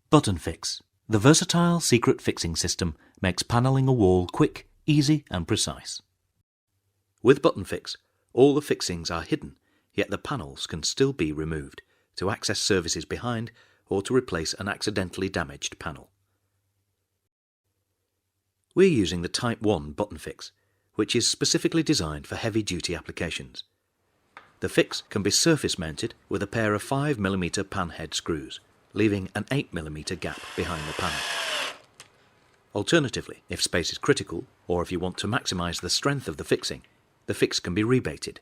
Button Fix. The versatile secret fixing system makes paneling a wall quick, easy and precise. With Button Fix, all the fixings are hidden, yet the panels can still be removed to access services behind or to replace an accidentally damaged panel. We're using the Type 1 Button Fix, which is specifically designed for heavy-duty applications. The fix can be surface mounted with a pair of 5mm pan head screws, leaving an 8mm gap behind the panel. Alternatively, if space is critical, or if you want to maximise the strength of the fix can be rebated.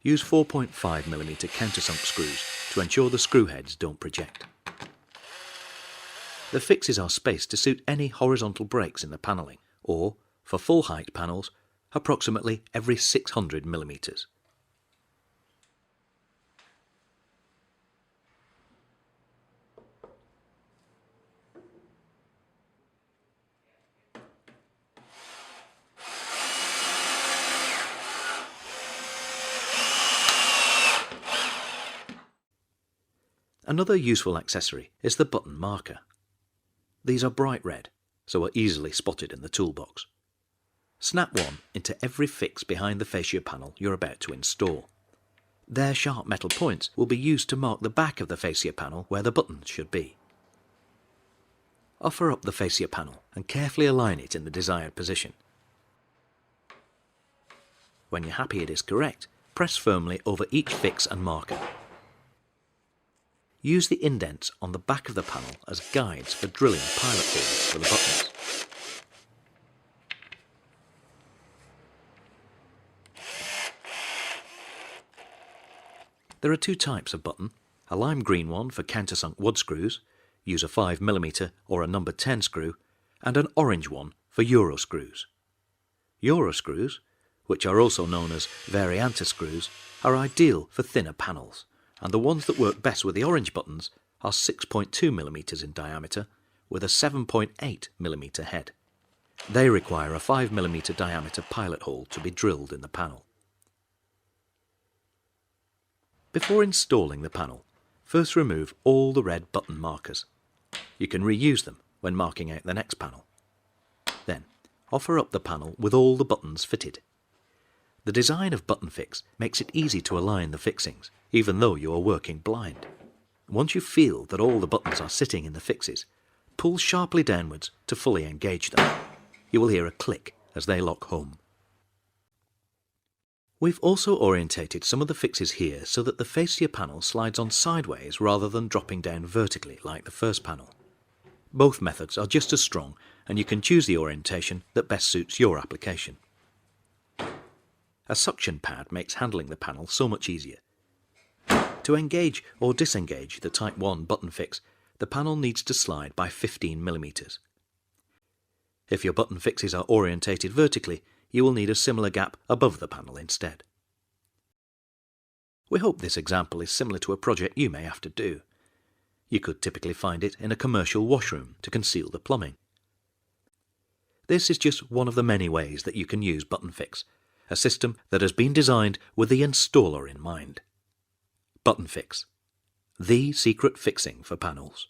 Use 4.5mm countersunk screws to ensure the screw heads don't project. The fixes are spaced to suit any horizontal breaks in the panelling, or, for full height panels, approximately every 600mm. Another useful accessory is the button marker. These are bright red, so are easily spotted in the toolbox. Snap one into every fix behind the fascia panel you're about to install. Their sharp metal points will be used to mark the back of the fascia panel where the buttons should be. Offer up the fascia panel and carefully align it in the desired position. When you're happy it is correct, press firmly over each fix and marker. Use the indents on the back of the panel as guides for drilling pilot holes for the buttons. There are two types of button, a lime green one for countersunk wood screws, use a 5mm or a number 10 screw, and an orange one for Euro screws. Euro screws, which are also known as variante screws, are ideal for thinner panels, and the ones that work best with the orange buttons are 6.2mm in diameter with a 7.8mm head. They require a 5mm diameter pilot hole to be drilled in the panel. Before installing the panel, first remove all the red button markers. You can reuse them when marking out the next panel. Then, offer up the panel with all the buttons fitted. The design of Button Fix makes it easy to align the fixings, even though you are working blind. Once you feel that all the buttons are sitting in the fixes, pull sharply downwards to fully engage them. You will hear a click as they lock home. We've also orientated some of the fixes here so that the fascia panel slides on sideways rather than dropping down vertically like the first panel. Both methods are just as strong, and you can choose the orientation that best suits your application. A suction pad makes handling the panel so much easier. To engage or disengage the Type 1 button fix, the panel needs to slide by 15mm. If your button fixes are orientated vertically, you will need a similar gap above the panel instead. We hope this example is similar to a project you may have to do. You could typically find it in a commercial washroom to conceal the plumbing. This is just one of the many ways that you can use Button Fix, a system that has been designed with the installer in mind. Button Fix, the secret fixing for panels.